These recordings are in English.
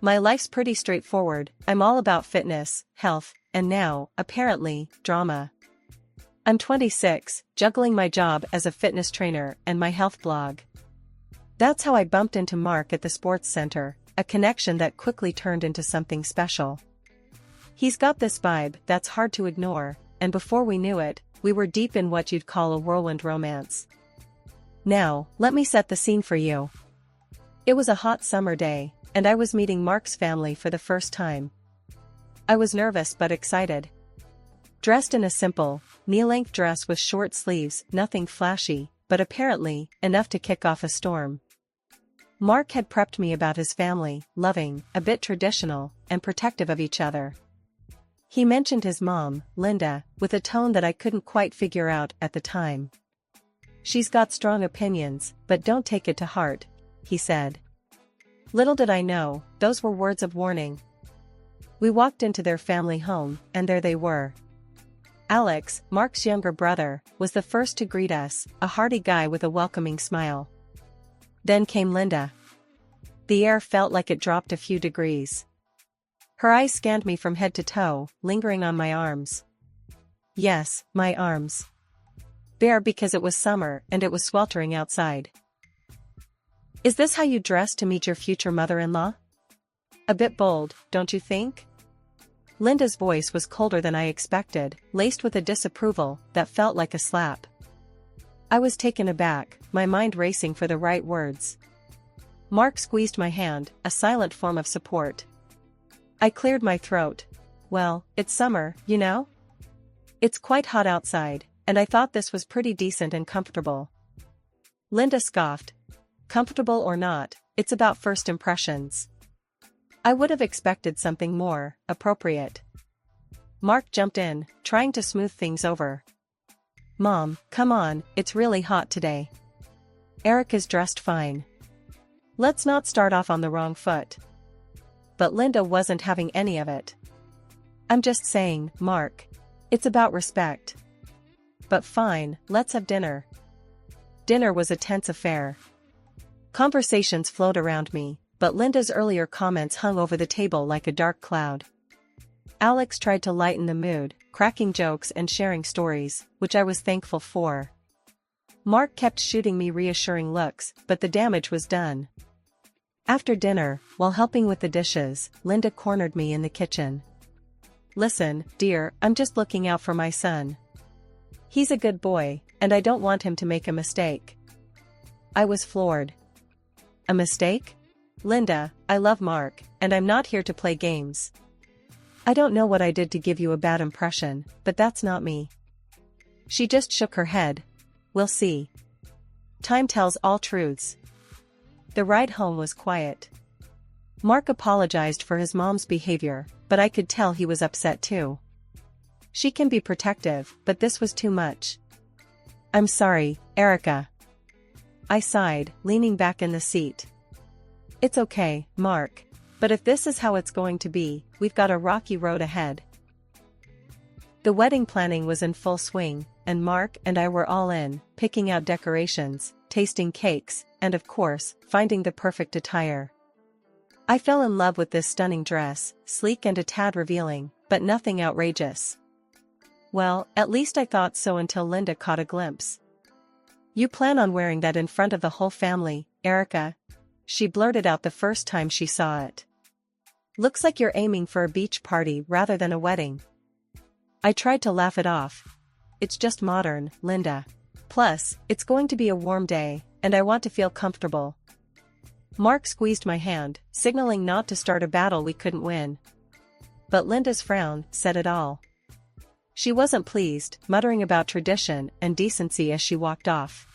My life's pretty straightforward. I'm all about fitness, health, and now, apparently, drama. I'm 26, juggling my job as a fitness trainer and my health blog. That's how I bumped into Mark at the sports center, a connection that quickly turned into something special. He's got this vibe that's hard to ignore, and before we knew it, we were deep in what you'd call a whirlwind romance. Now, let me set the scene for you. It was a hot summer day, and I was meeting Mark's family for the first time. I was nervous but excited. Dressed in a simple, knee-length dress with short sleeves, nothing flashy, but apparently, enough to kick off a storm. Mark had prepped me about his family, loving, a bit traditional, and protective of each other. He mentioned his mom, Linda, with a tone that I couldn't quite figure out at the time. "She's got strong opinions, but don't take it to heart," he said. Little did I know, those were words of warning. We walked into their family home, and there they were. Alex, Mark's younger brother, was the first to greet us, a hearty guy with a welcoming smile. Then came Linda. The air felt like it dropped a few degrees. Her eyes scanned me from head to toe, lingering on my arms. Yes, my arms. Bare because it was summer and it was sweltering outside. "Is this how you dress to meet your future mother-in-law? A bit bold, don't you think?" Linda's voice was colder than I expected, laced with a disapproval that felt like a slap. I was taken aback, my mind racing for the right words. Mark squeezed my hand, a silent form of support. I cleared my throat. "Well, it's summer, you know? It's quite hot outside, and I thought this was pretty decent and comfortable." Linda scoffed. "Comfortable or not, it's about first impressions." I would have expected something more appropriate. Mark jumped in, trying to smooth things over. "Mom, come on, it's really hot today. Eric is dressed fine. Let's not start off on the wrong foot." But Linda wasn't having any of it. "I'm just saying, Mark. It's about respect." "But fine, let's have dinner." Dinner was a tense affair. Conversations flowed around me, but Linda's earlier comments hung over the table like a dark cloud. Alex tried to lighten the mood, cracking jokes and sharing stories, which I was thankful for. Mark kept shooting me reassuring looks, but the damage was done. After dinner, while helping with the dishes, Linda cornered me in the kitchen. "Listen, dear, I'm just looking out for my son. He's a good boy, and I don't want him to make a mistake." I was floored. "A mistake? Linda, I love Mark, and I'm not here to play games. I don't know what I did to give you a bad impression, but that's not me." She just shook her head. "We'll see. Time tells all truths." The ride home was quiet. Mark apologized for his mom's behavior, but I could tell he was upset too. She can be protective, but this was too much. "I'm sorry, Erica." I sighed, leaning back in the seat. "It's okay, Mark. But if this is how it's going to be, we've got a rocky road ahead." The wedding planning was in full swing, and Mark and I were all in, picking out decorations, tasting cakes, and of course, finding the perfect attire. I fell in love with this stunning dress, sleek and a tad revealing, but nothing outrageous. Well, at least I thought so until Linda caught a glimpse. "You plan on wearing that in front of the whole family, Erica?" she blurted out the first time she saw it. "Looks like you're aiming for a beach party rather than a wedding." I tried to laugh it off. "It's just modern, Linda. Plus, it's going to be a warm day, and I want to feel comfortable." Mark squeezed my hand, signaling not to start a battle we couldn't win. But Linda's frown said it all. She wasn't pleased, muttering about tradition and decency as she walked off.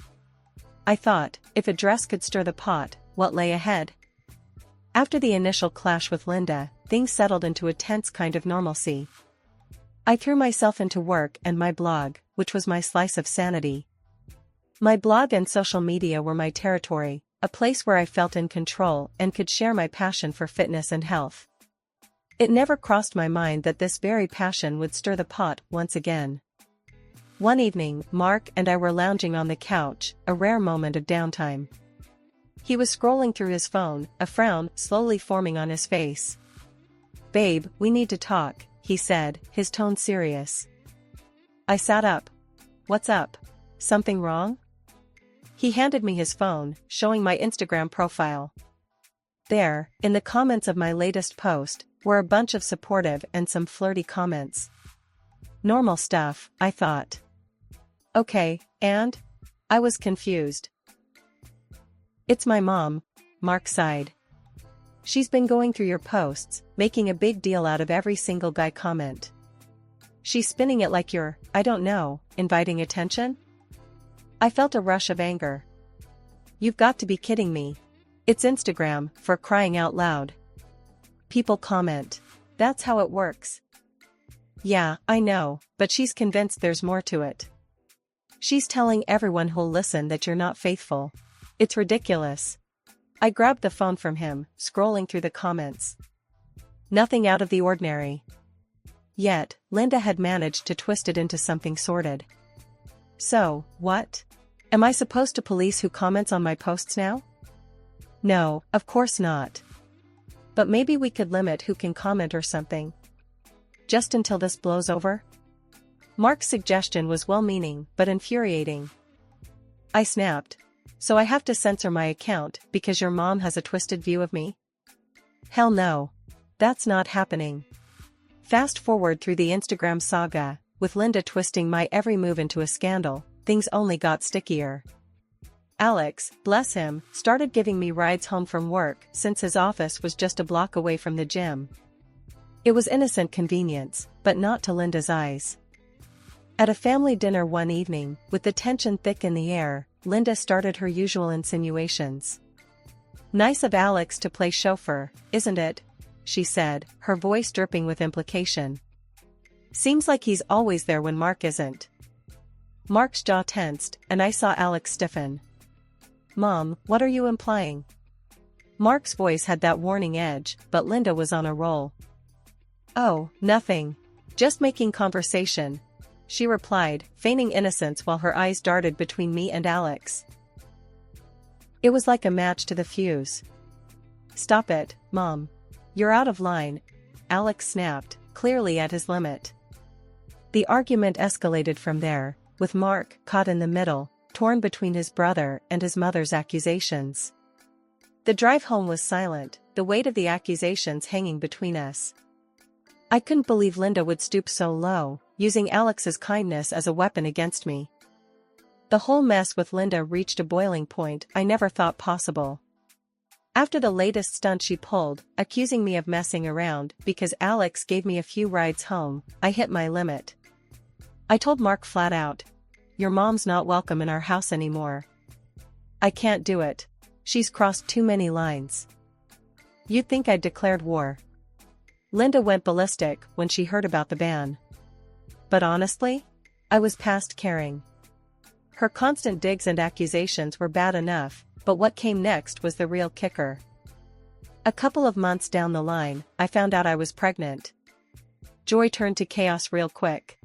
I thought, if a dress could stir the pot, what lay ahead? After the initial clash with Linda, things settled into a tense kind of normalcy. I threw myself into work and my blog, which was my slice of sanity. My blog and social media were my territory, a place where I felt in control and could share my passion for fitness and health. It never crossed my mind that this very passion would stir the pot once again. One evening, Mark and I were lounging on the couch, a rare moment of downtime. He was scrolling through his phone, a frown slowly forming on his face. "Babe, we need to talk," he said, his tone serious. I sat up. "What's up? Something wrong?" He handed me his phone, showing my Instagram profile. There, in the comments of my latest post, were a bunch of supportive and some flirty comments. Normal stuff, I thought. Okay, and? I was confused. "It's my mom," Mark sighed. "She's been going through your posts, making a big deal out of every single guy comment. She's spinning it like you're, I don't know, inviting attention?" I felt a rush of anger. "You've got to be kidding me. It's Instagram, for crying out loud. People comment. That's how it works." "Yeah, I know, but she's convinced there's more to it. She's telling everyone who'll listen that you're not faithful. It's ridiculous." I grabbed the phone from him, scrolling through the comments. Nothing out of the ordinary. Yet, Linda had managed to twist it into something sordid. "So, what? Am I supposed to police who comments on my posts now?" "No, of course not. But maybe we could limit who can comment or something. Just until this blows over?" Mark's suggestion was well-meaning but infuriating. I snapped. "So I have to censor my account because your mom has a twisted view of me?" Hell no. That's not happening. Fast forward through the Instagram saga, with Linda twisting my every move into a scandal, things only got stickier. Alex, bless him, started giving me rides home from work since his office was just a block away from the gym. It was innocent convenience, but not to Linda's eyes. At a family dinner one evening, with the tension thick in the air, Linda started her usual insinuations. "Nice of Alex to play chauffeur, isn't it?" she said, her voice dripping with implication. "Seems like he's always there when Mark isn't." Mark's jaw tensed, and I saw Alex stiffen. "Mom, what are you implying?" Mark's voice had that warning edge, but Linda was on a roll. "Oh, nothing. Just making conversation," she replied, feigning innocence while her eyes darted between me and Alex. It was like a match to the fuse. "Stop it, Mom. You're out of line," Alex snapped, clearly at his limit. The argument escalated from there, with Mark caught in the middle, torn between his brother and his mother's accusations. The drive home was silent, the weight of the accusations hanging between us. I couldn't believe Linda would stoop so low, using Alex's kindness as a weapon against me. The whole mess with Linda reached a boiling point I never thought possible. After the latest stunt she pulled, accusing me of messing around because Alex gave me a few rides home, I hit my limit. I told Mark flat out, "Your mom's not welcome in our house anymore. I can't do it. She's crossed too many lines." "You'd think I'd declared war." Linda went ballistic when she heard about the ban. But honestly, I was past caring. Her constant digs and accusations were bad enough, but what came next was the real kicker. A couple of months down the line, I found out I was pregnant. Joy turned to chaos real quick.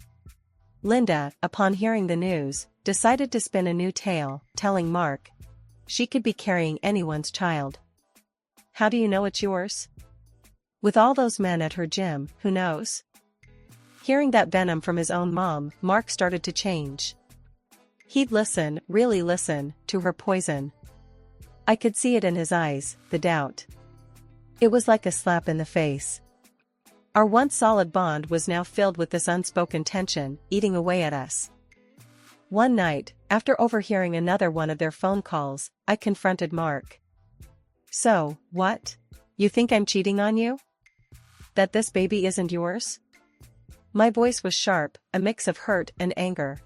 Linda, upon hearing the news, decided to spin a new tale, telling Mark she could be carrying anyone's child. "How do you know it's yours?" "With all those men at her gym, who knows?" Hearing that venom from his own mom, Mark started to change. He'd listen, really listen, to her poison. I could see it in his eyes, the doubt. It was like a slap in the face. Our once solid bond was now filled with this unspoken tension, eating away at us. One night, after overhearing another one of their phone calls, I confronted Mark. "So, what? You think I'm cheating on you? That this baby isn't yours?" My voice was sharp, a mix of hurt and anger.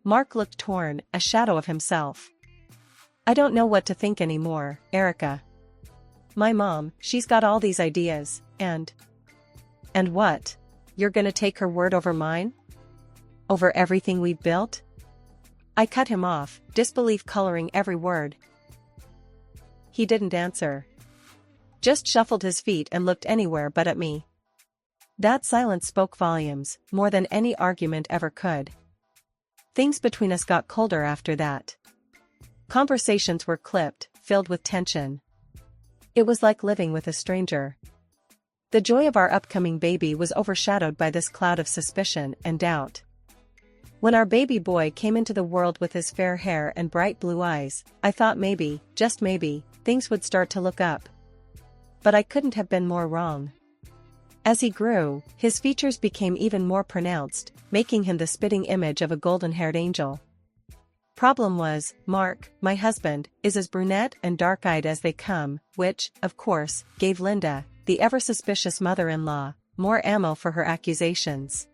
Mark looked torn, a shadow of himself. "I don't know what to think anymore, Erica. My mom, she's got all these ideas, and what? You're gonna take her word over mine? Over everything we've built?" I cut him off, disbelief coloring every word. He didn't answer. Just shuffled his feet and looked anywhere but at me. That silence spoke volumes, more than any argument ever could. Things between us got colder after that. Conversations were clipped, filled with tension. It was like living with a stranger. The joy of our upcoming baby was overshadowed by this cloud of suspicion and doubt. When our baby boy came into the world with his fair hair and bright blue eyes, I thought maybe, just maybe, things would start to look up. But I couldn't have been more wrong. As he grew, his features became even more pronounced, making him the spitting image of a golden-haired angel. Problem was, Mark, my husband, is as brunette and dark-eyed as they come, which, of course, gave Linda, the ever-suspicious mother-in-law, more ammo for her accusations.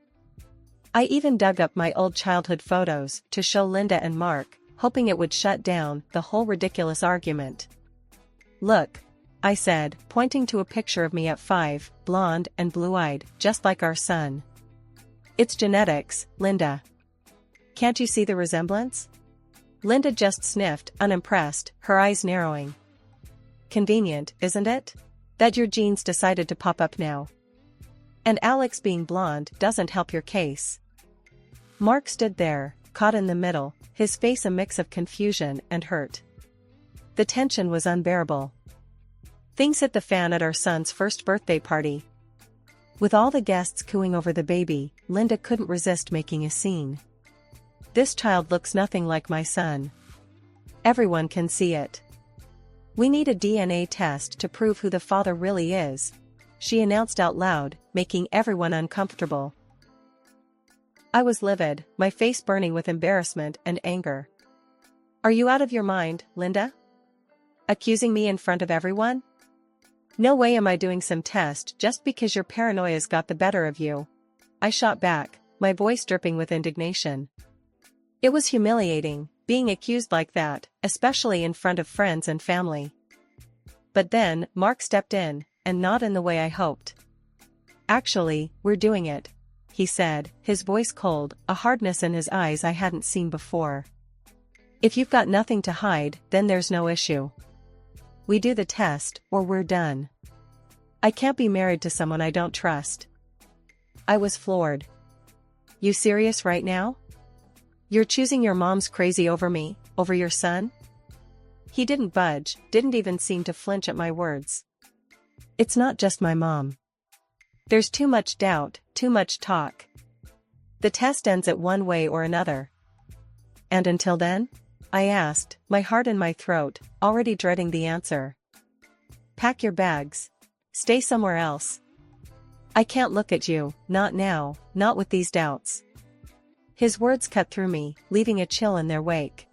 I even dug up my old childhood photos to show Linda and Mark, hoping it would shut down the whole ridiculous argument. Look, I said, pointing to a picture of me at 5, blonde and blue-eyed, just like our son. It's genetics, Linda. Can't you see the resemblance? Linda just sniffed, unimpressed, her eyes narrowing. Convenient, isn't it? That your genes decided to pop up now. And Alex being blonde doesn't help your case. Mark stood there, caught in the middle, his face a mix of confusion and hurt. The tension was unbearable. Things hit the fan at our son's first birthday party. With all the guests cooing over the baby, Linda couldn't resist making a scene. This child looks nothing like my son. Everyone can see it. We need a DNA test to prove who the father really is, she announced out loud, making everyone uncomfortable. I was livid, my face burning with embarrassment and anger. Are you out of your mind, Linda? Accusing me in front of everyone? No way am I doing some test just because your paranoia's got the better of you. I shot back, my voice dripping with indignation. It was humiliating, being accused like that, especially in front of friends and family. But then, Mark stepped in, and not in the way I hoped. Actually, we're doing it, he said, his voice cold, a hardness in his eyes I hadn't seen before. If you've got nothing to hide, then there's no issue. We do the test, or we're done. I can't be married to someone I don't trust. I was floored. You serious right now? You're choosing your mom's crazy over me, over your son? He didn't budge, didn't even seem to flinch at my words. It's not just my mom. There's too much doubt, too much talk. The test ends at one way or another. And until then? I asked, my heart in my throat, already dreading the answer. Pack your bags. Stay somewhere else. I can't look at you, not now, not with these doubts. His words cut through me, leaving a chill in their wake.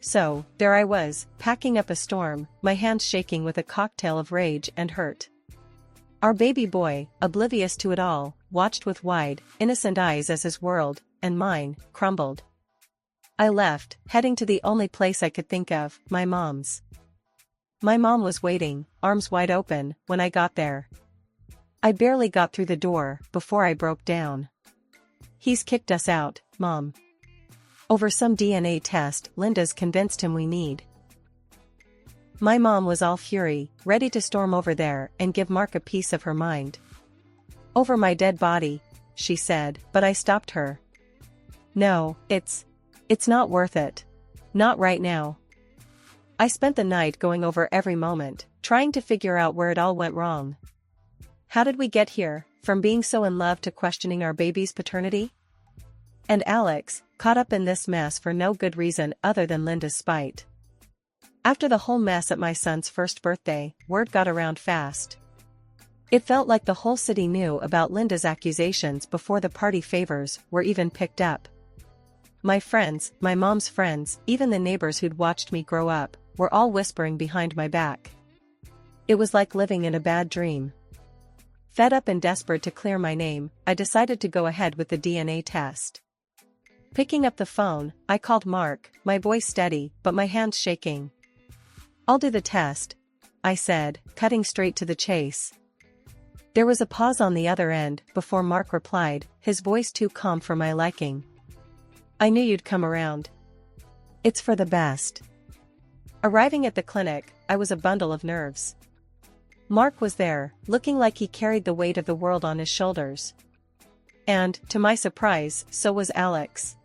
So, there I was, packing up a storm, my hands shaking with a cocktail of rage and hurt. Our baby boy, oblivious to it all, watched with wide, innocent eyes as his world, and mine, crumbled. I left, heading to the only place I could think of, my mom's. My mom was waiting, arms wide open, when I got there. I barely got through the door, before I broke down. He's kicked us out, Mom. Over some DNA test Linda's convinced him we need. My mom was all fury, ready to storm over there and give Mark a piece of her mind. Over my dead body, she said, but I stopped her. No, it's not worth it. Not right now. I spent the night going over every moment, trying to figure out where it all went wrong. How did we get here, from being so in love to questioning our baby's paternity? And Alex, caught up in this mess for no good reason other than Linda's spite. After the whole mess at my son's first birthday, word got around fast. It felt like the whole city knew about Linda's accusations before the party favors were even picked up. My friends, my mom's friends, even the neighbors who'd watched me grow up, were all whispering behind my back. It was like living in a bad dream. Fed up and desperate to clear my name, I decided to go ahead with the DNA test. Picking up the phone, I called Mark, my voice steady, but my hands shaking. I'll do the test, I said, cutting straight to the chase. There was a pause on the other end, before Mark replied, his voice too calm for my liking. I knew you'd come around. It's for the best. Arriving at the clinic, I was a bundle of nerves. Mark was there, looking like he carried the weight of the world on his shoulders. And, to my surprise, so was Alex.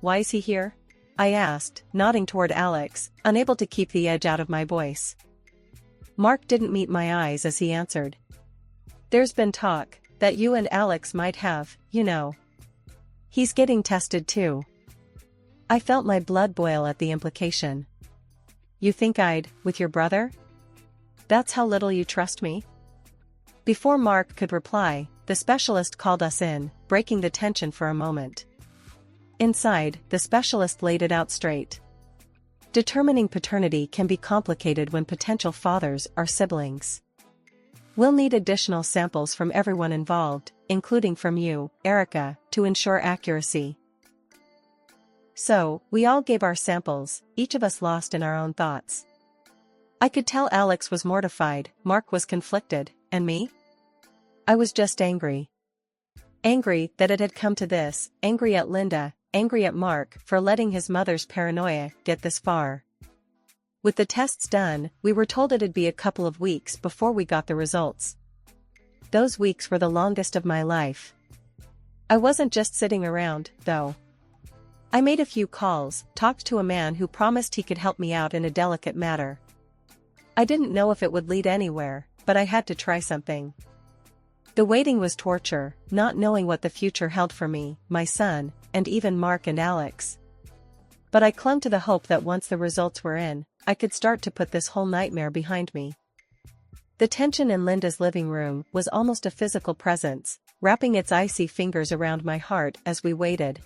Why is he here? I asked, nodding toward Alex, unable to keep the edge out of my voice. Mark didn't meet my eyes as he answered. There's been talk that you and Alex might have, you know. He's getting tested too. I felt my blood boil at the implication. You think I'd, with your brother? That's how little you trust me? Before Mark could reply, the specialist called us in, breaking the tension for a moment. Inside, the specialist laid it out straight. Determining paternity can be complicated when potential fathers are siblings. We'll need additional samples from everyone involved, including from you, Erica, to ensure accuracy. So, we all gave our samples, each of us lost in our own thoughts. I could tell Alex was mortified, Mark was conflicted, and me? I was just angry. Angry that it had come to this, angry at Linda, angry at Mark for letting his mother's paranoia get this far. With the tests done, we were told it'd be a couple of weeks before we got the results. Those weeks were the longest of my life. I wasn't just sitting around, though. I made a few calls, talked to a man who promised he could help me out in a delicate matter. I didn't know if it would lead anywhere, but I had to try something. The waiting was torture, not knowing what the future held for me, my son, and even Mark and Alex. But I clung to the hope that once the results were in, I could start to put this whole nightmare behind me. The tension in Linda's living room was almost a physical presence, wrapping its icy fingers around my heart as we waited.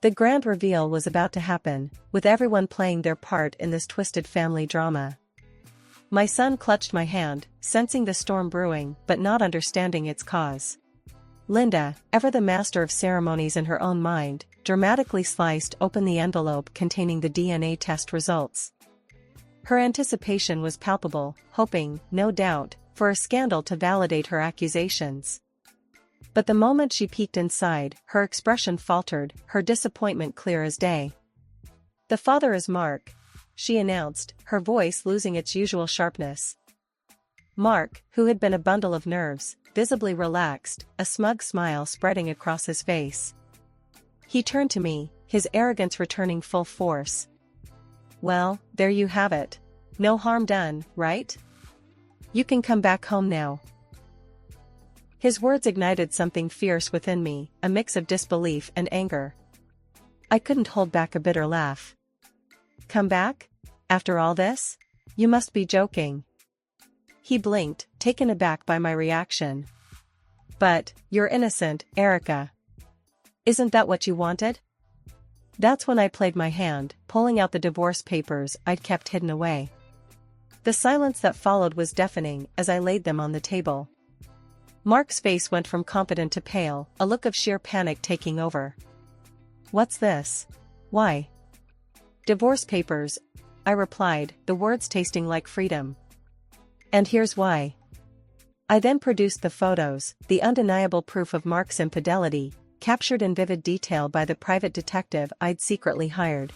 The grand reveal was about to happen, with everyone playing their part in this twisted family drama. My son clutched my hand, sensing the storm brewing but not understanding its cause. Linda, ever the master of ceremonies in her own mind, dramatically sliced open the envelope containing the DNA test results. Her anticipation was palpable, hoping, no doubt, for a scandal to validate her accusations. But the moment she peeked inside, her expression faltered, her disappointment clear as day. "The father is Mark," she announced, her voice losing its usual sharpness. Mark, who had been a bundle of nerves, visibly relaxed, a smug smile spreading across his face. He turned to me, his arrogance returning full force. "Well, there you have it. No harm done, right? You can come back home now." His words ignited something fierce within me, a mix of disbelief and anger. I couldn't hold back a bitter laugh. "Come back? After all this? You must be joking." He blinked, taken aback by my reaction. "But, you're innocent, Erica. Isn't that what you wanted?" That's when I played my hand, pulling out the divorce papers I'd kept hidden away. The silence that followed was deafening as I laid them on the table. Mark's face went from confident to pale, a look of sheer panic taking over. "What's this? Why?" "Divorce papers," I replied, the words tasting like freedom. "And here's why." I then produced the photos, the undeniable proof of Mark's infidelity, captured in vivid detail by the private detective I'd secretly hired.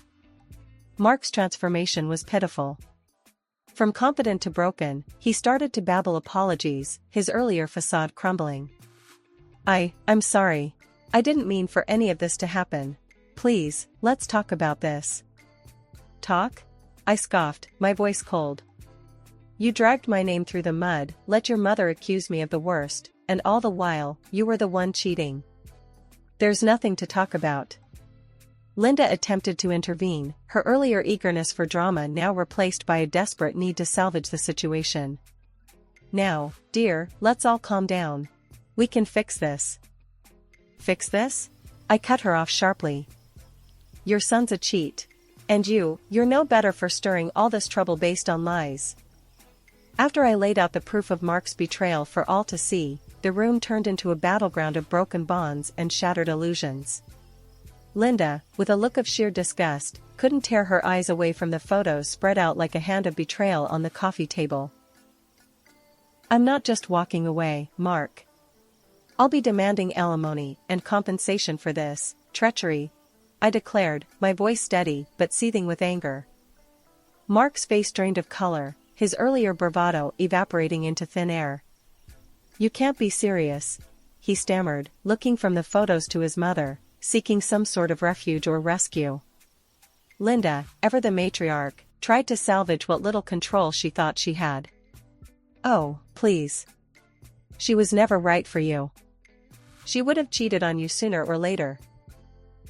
Mark's transformation was pitiful. From confident to broken, he started to babble apologies, his earlier facade crumbling. I'm sorry. I didn't mean for any of this to happen. Please, let's talk about this." "Talk?" I scoffed, my voice cold. "You dragged my name through the mud, let your mother accuse me of the worst, and all the while, you were the one cheating. There's nothing to talk about." Linda attempted to intervene, her earlier eagerness for drama now replaced by a desperate need to salvage the situation. "Now, dear, let's all calm down. We can fix this." "Fix this?" I cut her off sharply. "Your son's a cheat. And you're no better for stirring all this trouble based on lies." After I laid out the proof of Mark's betrayal for all to see, the room turned into a battleground of broken bonds and shattered illusions. Linda, with a look of sheer disgust, couldn't tear her eyes away from the photos spread out like a hand of betrayal on the coffee table. "I'm not just walking away, Mark. I'll be demanding alimony and compensation for this treachery," I declared, my voice steady but seething with anger. Mark's face drained of color, his earlier bravado evaporating into thin air. "You can't be serious," he stammered, looking from the photos to his mother, seeking some sort of refuge or rescue. Linda, ever the matriarch, tried to salvage what little control she thought she had. Oh, please. She was never right for you. She would have cheated on you sooner or later.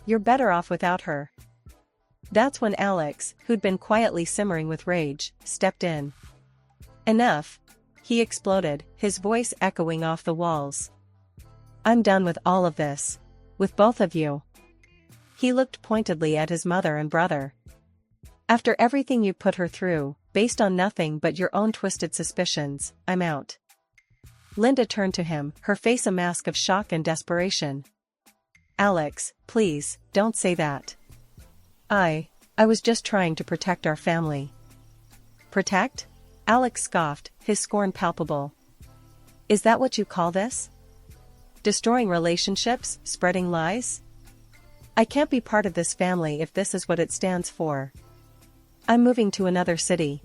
You're better off without her. That's when Alex, who'd been quietly simmering with rage, stepped in. Enough! He exploded, his voice echoing off the walls. I'm done with all of this. With both of you. He looked pointedly at his mother and brother. After everything you put her through, based on nothing but your own twisted suspicions, I'm out. Linda turned to him, her face a mask of shock and desperation. Alex, please, don't say that. I was just trying to protect our family. Protect? Alex scoffed, his scorn palpable. Is that what you call this? Destroying relationships, spreading lies? I can't be part of this family if this is what it stands for. I'm moving to another city.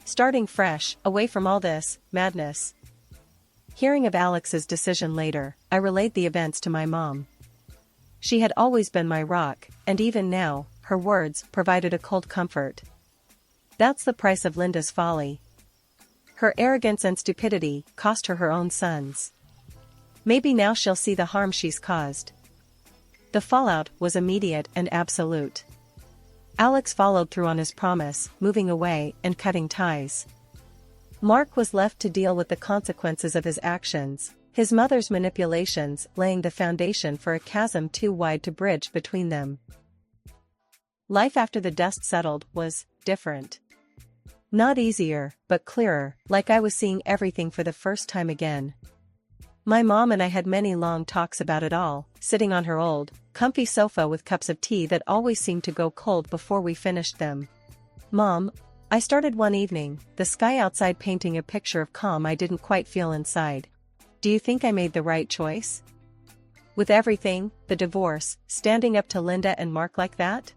Starting fresh, away from all this madness. Hearing of Alex's decision later, I relayed the events to my mom. She had always been my rock, and even now, her words provided a cold comfort. That's the price of Linda's folly. Her arrogance and stupidity cost her her own sons. Maybe now she'll see the harm she's caused. The fallout was immediate and absolute. Alex followed through on his promise, moving away and cutting ties. Mark was left to deal with the consequences of his actions, his mother's manipulations laying the foundation for a chasm too wide to bridge between them. Life after the dust settled was different. Not easier, but clearer, like I was seeing everything for the first time again. My mom and I had many long talks about it all, sitting on her old, comfy sofa with cups of tea that always seemed to go cold before we finished them. Mom, I started one evening, the sky outside painting a picture of calm I didn't quite feel inside. Do you think I made the right choice? With everything, the divorce, standing up to Linda and Mark like that?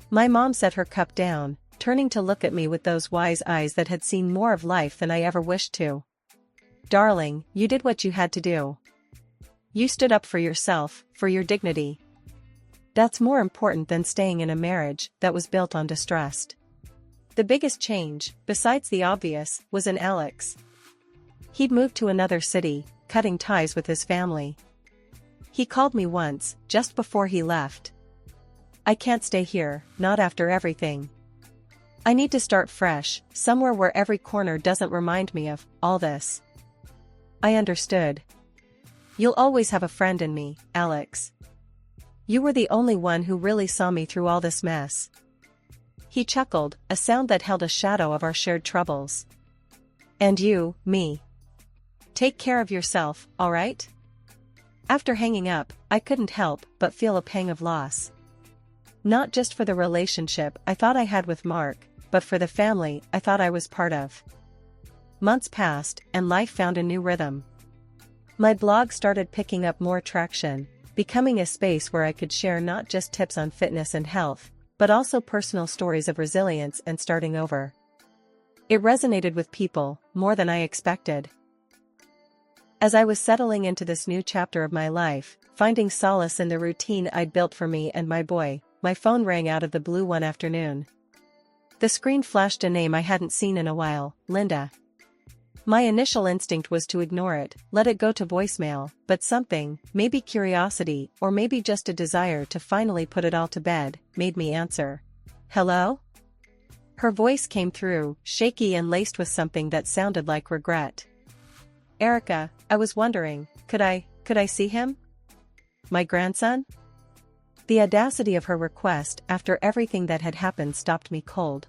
My mom set her cup down, turning to look at me with those wise eyes that had seen more of life than I ever wished to. Darling, you did what you had to do. You stood up for yourself, for your dignity. That's more important than staying in a marriage that was built on distrust. The biggest change, besides the obvious, was in Alex. He'd moved to another city, cutting ties with his family. He called me once, just before he left. I can't stay here, not after everything. I need to start fresh, somewhere where every corner doesn't remind me of all this. I understood. You'll always have a friend in me, Alex. You were the only one who really saw me through all this mess. He chuckled, a sound that held a shadow of our shared troubles. And you, me. Take care of yourself, all right? After hanging up, I couldn't help but feel a pang of loss. Not just for the relationship I thought I had with Mark, but for the family I thought I was part of. Months passed, and life found a new rhythm. My blog started picking up more traction, becoming a space where I could share not just tips on fitness and health, but also personal stories of resilience and starting over. It resonated with people, more than I expected. As I was settling into this new chapter of my life, finding solace in the routine I'd built for me and my boy, my phone rang out of the blue one afternoon. The screen flashed a name I hadn't seen in a while, Linda. My initial instinct was to ignore it, let it go to voicemail, but something, maybe curiosity or maybe just a desire to finally put it all to bed, made me answer. Hello? Her voice came through, shaky and laced with something that sounded like regret. Erica, I was wondering, could I see him? My grandson? The audacity of her request after everything that had happened stopped me cold.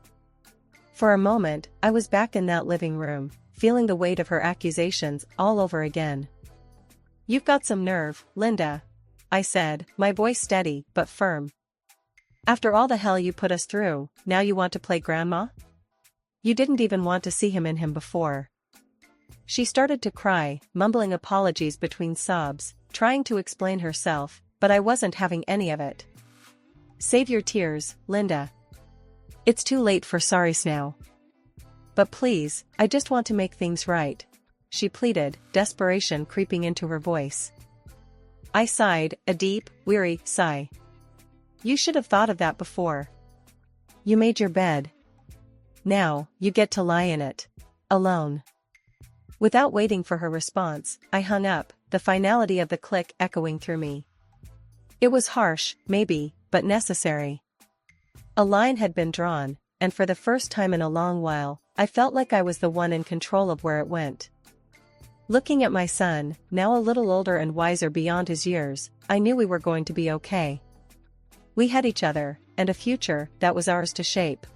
For a moment, I was back in that living room, feeling the weight of her accusations all over again. You've got some nerve, Linda, I said, my voice steady but firm. After all the hell you put us through, now you want to play grandma? You didn't even want to see him before. She started to cry, mumbling apologies between sobs, trying to explain herself, but I wasn't having any of it. Save your tears, Linda. It's too late for sorries now. But please, I just want to make things right, she pleaded, desperation creeping into her voice. I sighed, a deep, weary sigh. You should have thought of that before, You made your bed. Now, you get to lie in it. Alone. Without waiting for her response, I hung up, the finality of the click echoing through me. It was harsh, maybe, but necessary. A line had been drawn, and for the first time in a long while, I felt like I was the one in control of where it went. Looking at my son, now a little older and wiser beyond his years, I knew we were going to be okay. We had each other, and a future that was ours to shape.